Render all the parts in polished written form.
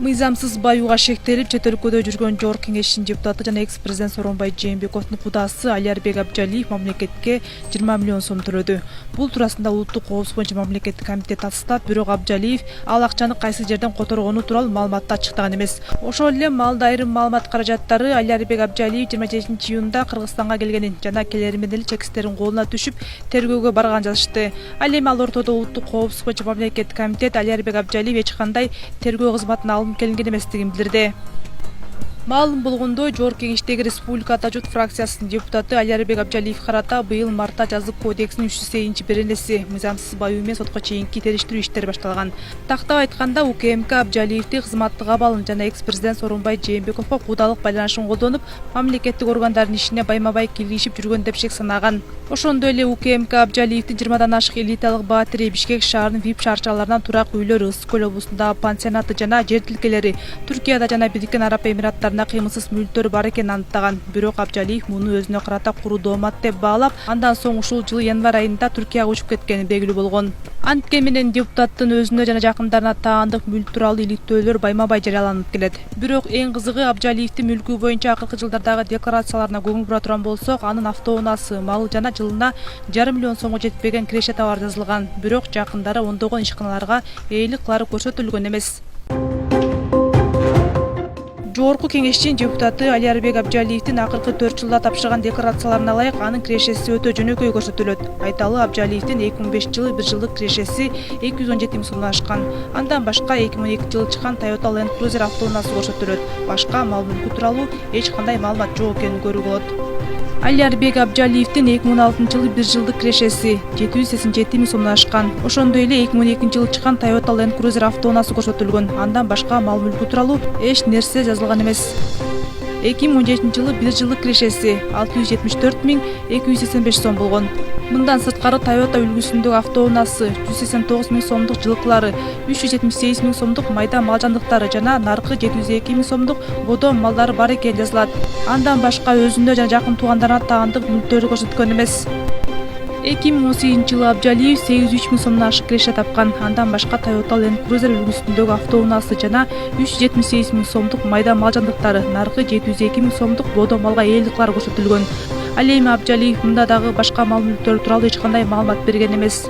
Мыйзамсыз баюуга шектелип чет өлкөдө жүргөн Жогорку Кеңештин депутаты жана экс-президент Сооронбай Жээнбековдун кудасы Алиярбек Абжалиев мамлекетке 20 миллион сом төлөдү. Бул туурасында Улуттук коопсуздук боюнча мамлекеттик комитет тастап, бирок Абжалиев ал акчаны кайсы жерден которгону тууралуу маалыматты ачыктаган эмес. Ошол эле маалда айрым маалымат каражаттары Алиярбек Абжалиев 27-июнда Кыргызстанга келгенин жана келери менен эле чекистердин колуна түшүп, тергөөгө барганын жазышты. Ал эми ал ортодо Улуттук коопсуздук боюнча мамлекеттик комитет Алиярбек Абжалиев эч кандай тергөө кызматына келинген эместигин билдирди. Маалым болгондой, Жогорку Кеңештеги Республика Атажут фракциясынын депутаты Алиярбек Абжалиев карата быйыл мартта Жазык кодексинин 308-беренеси мыйзамсыз баюу менен сотко чейинки териштирүү иштери башталган. Тактап айтканда, УКМК Абжалиевди кызматтык абалын жана экс-президент Сооронбай Жээнбековго куудалык байланышын колдонуп, мамлекеттик органдардын ишине байма-бай киргизип жүргөн деп шек санаган. Ошондой эле УКМК Абжалиевдин 20дан ашык элиталык баатири Бишкек шаарынын ВИП шаарчаларынан турак үйлөр, Ысык көл облусундагы пансионаты жана жер тилкелери Түркияда жана Бириккен Араб Эмираттарында кыймылсыз мүлктөр бар экенин аныктаган. Бирок Абжалиев муну өзүнө карата куру доомат деп баалап, андан соң ушул жылы январь айында Түркияга учуп кеткени белгилүү болгон. Анткени менен депутаттын өзүнө жана жакындарына таандык мүлк тууралуу иликтөөлөр байма-бай жарыяланып келет. Бирок эң кызыгы, Абжалиевдин мүлкү боюнча акыркы жылдардагы декларацияларына көңүл бура турган болсок, анын автоунаасы, малы жана жылына 5,5 миллион сомго жетпеген киреше товар жазылган. Бирок жакындары ондогон ишканаларга ээлик кылары көрсөтүлгөн эмес. Жогорку Кеңештин депутаты Алиярбек Абжалиевдин акыркы 4 жылда тапшырган декларацияларына ылайык анын кирешеси өтө жөнөкөй көрсөтүлөт. Айталы, Абжалиевдин 2005 жылы 1 жылдык кирешеси 217 миң сомдон ашкан. Андан башка 2012 жылы чыккан Toyota Land Cruiser автоунаасы көрсөтүлөт. Башка мал мүлкү тууралуу эч кандай маалымат жок экенин көрүүгө болот. Алиярбек Абжалиевдин 2016 жылы 1 жылдык кирешеси 787 миң сомдон ашкан. Ошондой эле 2002 жылы чыккан Toyota Land Cruiser автоунаасы көрсөтүлгөн. Андан башка мал мүлкү тууралуу эч нерсе жазылган эмес. 2017 жылы 1 жылдык кирешеси 674 миң 285 сом болгон. Мындан сырткары Toyota үлгүсүндөгү автоунаасы 189 миң сомдук жылкылары, 378 миң сомдук майда мал жандыктары жана наркы 702 миң сомдук бодо малдары бар экени жазылат. Андан башка өзүнө жана жакын туугандарына таандык мүлктөрдү көрсөткөн эмес. 2018 жылы Абжалиев 803 миң сомдон ашык киреше тапкан. Андан башка Toyota Land Cruiser үлгүсүндөгү автоунаасы жана 378 миң сомдук майда мал жандыктары, наркы 702 миң сомдук бодо малга ээлик кылары көрсөтүлгөн. Ал эми Абжалиев мында дагы башка мал мүлктөр тууралуу эч кандай маалымат берген эмес.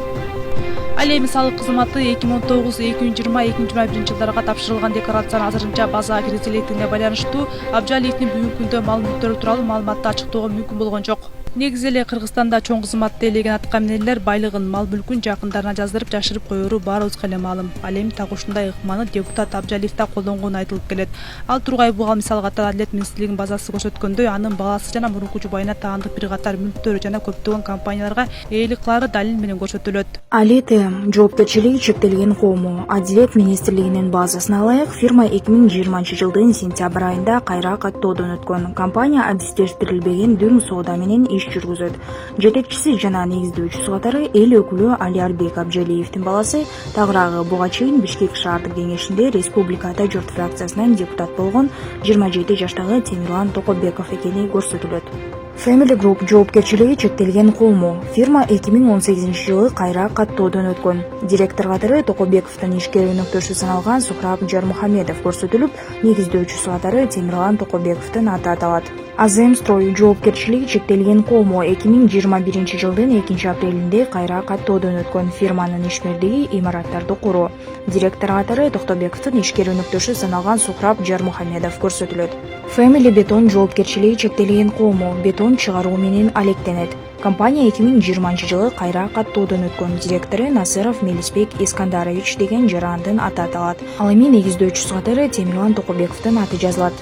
Ал эми салык кызматы 2019-2020-2021 жылдарга тапшырылган декларациянын азырынча базага киргизе электигине байланыштуу Абжалиевдин бүгүнкү күндө мал мүлктөрү тууралуу маалыматты ачыктоого мүмкүн болгон жок. Негизи эле Кыргызстанда чоң кызматты ээлеген аткаминерлер байлыгын, мал мүлкүн жакындарына жаздырып жашырып коеру баарыбызга эле маалым. Ал эми так ушундай ыкманы депутат Абжалиев да колдонгону айтылып келет. Ал тургай буга мисал катары Адилет министрлигинин базасы көрсөткөндөй, анын баласы жана мурунку жубайына таандык бир катар мүлктөрү жана көптөгөн компанияларга ээлик кылары далил менен көрсөтүлөт. АЛТМ жоопкерчилиги чектелген коому Адилет министрлигинин базасына ылайык фирма 2020 жылдын сентябрь айында кайра каттоодон өткөн. Компания адистештирилбеген дүң соода менен иш жүргүзөт. Жетекчиси жана негиздөөчүсү катары эл өкүлү Алиярбек Абжалиевдин баласы тагыраагы буга чейин Бишкек шаардык кеңешинде Республика Атажут фракциясынан депутат болгон 27 жаштагы Темирлан Токобеков экени көрсөтүлөт. Family Group жоопкерчилиги чектелген коому фирма 2018 жылы кайра каттоодон өткөн. Директор катары Токобековдун ишкер өнөктөшү саналган Сухраб Жармухамедов көрсөтүлүп, негиздөөчүсү катары Темирлан Токобековдун аты аталат. Аземстрой жоопкерчилиги чектелген коому 2021 жылдын 2-апрелинде кайра каттоодон өткөн. Фирманын ишмердиги имараттарды куруу. Директор катары Токтобековдун ишкер өнөктөшү саналган Сухраб Жармухамедов көрсөтүлөт. Family Бетон жоопкерчилиги чектелген коому бетон чыгаруу менен алектенет. Компания 2020 жылы кайра каттоодон өткөн. Директору Насыров Мелисбек Искандарович деген жарандын аты аталат. Ал эми негиздөөчүсү катары Темирлан Токобековдун аты жазылат.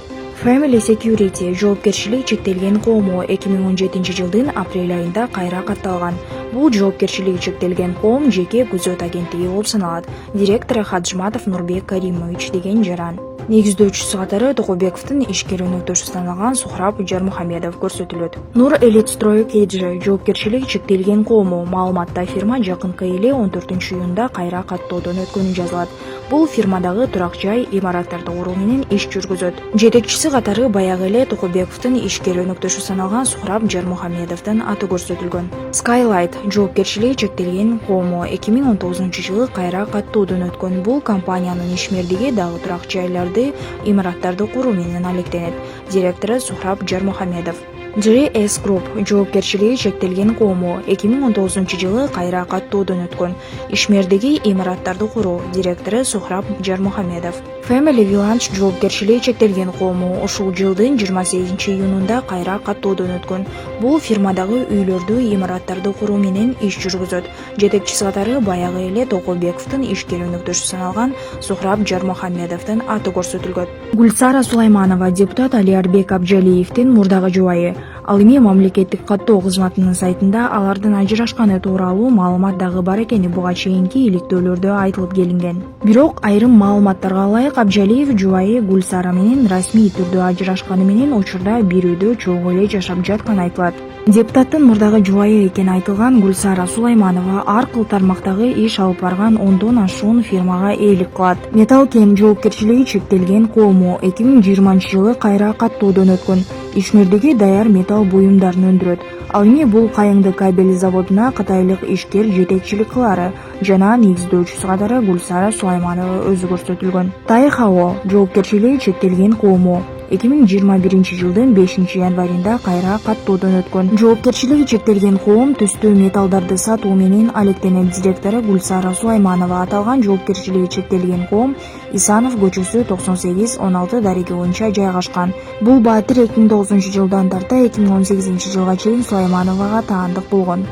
Family Security жоопкерчилиги чектелген коому 2017 жылдын апрель айында кайра катталган. Бул жоопкерчилиги чектелген коом жеке күзөт агенттиги болуп саналат. Директору Хаджматов Нурбек Каримович деген жаран. Негиздөөчүсү катары Токобековдун ишкер өнөктөшү саналган Сухраб Жармухамедов көрсөтүлөт. Нур Элитстрой KG жоопкерчилиги чектелген коому маалыматта фирма жакынкы эле 14 июнда кайра каттоодон өткөнү жазылат. Бул фирмадагы турак жай, имараттарды куруу менен иш жүргүзөт. Жетекчиси катары баягы эле Токобековдун ишкер өнөктөшү саналган Сухраб Жармухамедовдун аты көрсөтүлгөн. Skylight жоопкерчилиги чектелген кому 2019-жылы кайра каттоодон өткөн. Бул компаниянын ишмердиги дагы турак жайларды, имараттарды куруу менен алектенет. Директору Сухраб Жармухамедов. GS Group жоопкерчилиги чектелген кому 2019-жылы кайра каттоодон өткөн. Ишмердиги имараттарды куруу. Директору Сухраб Жармухамедов. Family Village жоопкерчилиги чектелген кому ушул жылдын 28-июнунда кайра каттоодон өткөн. Бул фирмадагы үйлөрдү, имараттарды куруу менен иш жүргүзөт. Жетекчиси катары баягы эле Токобековдун ишкер өнөктөшү саналган Сухраб Жармухамедовдун аты көрсөтүлгөн. Гүлсара Сулайманова депутат Алиярбек Абжалиевдин мурдагы жубайы. Ал эми мамлекеттик каттоо кызматынын сайтында алардын ажырашканы тууралуу маалымат дагы бар экени буга чейинки иликтөөлөрдө айтылып келинген. Бирок айрым маалыматтарга ылайык Абжалиев жубайы Гүлсара менен расмий түрдө ажырашканы менен учурда бир үйдө чогуу эле жашап жатканы айтылат. Депутаттын мурдагы жубайы экени айтылган Гүлсара Сулайманова ар кыл тармактагы иш алып барган 10дон ашуун фирмага ээлик кылат. Металл кен жоопкерчилиги чектелген кому 2020-жылы кайра каттоодон өткөн. Ишмердиги даяр металл буюмдарын өндүрөт. Ал эми бул кайыңды кабель заводуна кытайлык ишкер жетекчилик кылары жана негиздөөчүсү катары Гүлсара Сулайманова өзү көрсөтүлгөн. Тайхао жоопкерчилиги чектелген кому 2021-жылдын 5-январында кайра каттоодон өткөн. Жоопкерчилиги чектелген коом түстүү металлдарды сатуу менен алектенет. Директору Гүлсара Сулайманова аталган жоопкерчилиги чектелген коом Исанов көчөсү 98-16 дареги боюнча жайгашкан. Бул баатыр 2009-жылдан тарта 2018-жылга чейин Сулаймановага таандык болгон.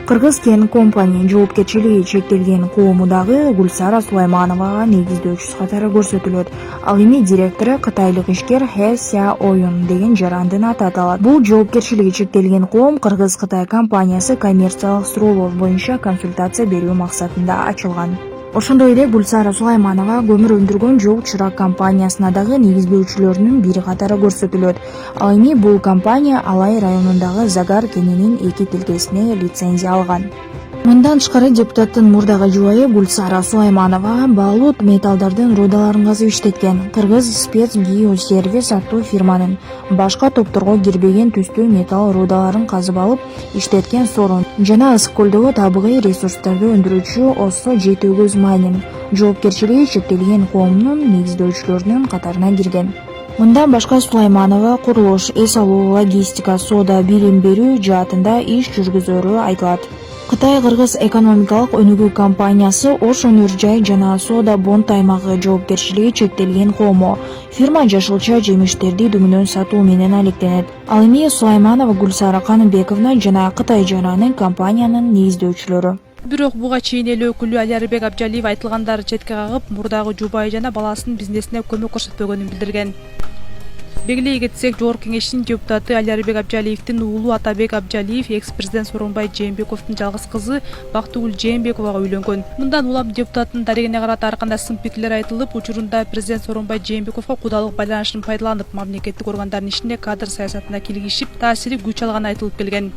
Кыргыз кен компания жоопкерчилиги чектелген коомудагы Гүлсара Сулаймановага негиздөөчүсү катары көрсөтүлөт. Ал эми директору кытайлык ишкер Хэ Ся Оюн деген жарандын аты аталат. Бул жоопкерчилиги чектелген коом Кыргыз-Кытай компаниясы коммерциялык суроолор боюнча консультация берүү максатында ачылган. Ошондой эле Гүлсара Сулайманова көмүр өндүргөн Жок Чырак компаниясына дагы негиздөөчүлөрүнүн бири катары көрсөтүлөт. Ал эми бул компания Алай районундагы Загар кенинин 2 тилкесине лицензия алган. Мындан тышкары депутаттын мурдагы жубайы Гүлсара Сулайманова баалуу металлдардын рудаларын казып иштеткен. Кыргыз спецгеосервис аттуу фирманын башка топторго кирбеген түстүү металл рудаларын казып алып иштеткен Сорун жана Ысык көлдөгү табигый ресурстарды өндүрүүчү Осо Жетөгөз майнинг жоопкерчилиги чектелген коомдун негиздөөчүлөрүнүн катарына кирген. Мындан башка Сулайманова курулуш, эс алуу, логистика, соода, билим берүү жаатында иш жүргүзөрү айтылат. Кытай-Кыргыз экономикалык өнүгүү компаниясы Ош өнөр жай жана соода бонд аймагы жоопкерчилиги чектелген кому фирма жашылча жемиштерди дүңүнөн сатуу менен алектенет. Ал эми Сулайманова Гүлсара Каныбековна жана Кытай жараны компаниянын негиздөөчүлөрү. Бирок буга чейин эл өкүлү Алиярбек Абжалиев айтылгандарды четке кагып, мурдагы жубайы жана баласынын бизнесине көмөк көрсөтпөгөнүн билдирген. Белгилей кетсек, Жогорку Кеңештин депутаты Алиярбек Абжалиевдин уулу Атабек Абжалиев экс-президент Сооронбай Жээнбековдун жалгыз кызы Бактыгүл Жээнбековага үйлөнгөн. Мындан улам депутаттын дарегине карата ар кандай сын пикирлер айтылып, учурунда президент Сооронбай Жээнбековго кудалык байланышын пайдаланып, мамлекеттик органдардын ишине, кадр саясатына киргизип, таасири күч алганы айтылып келген.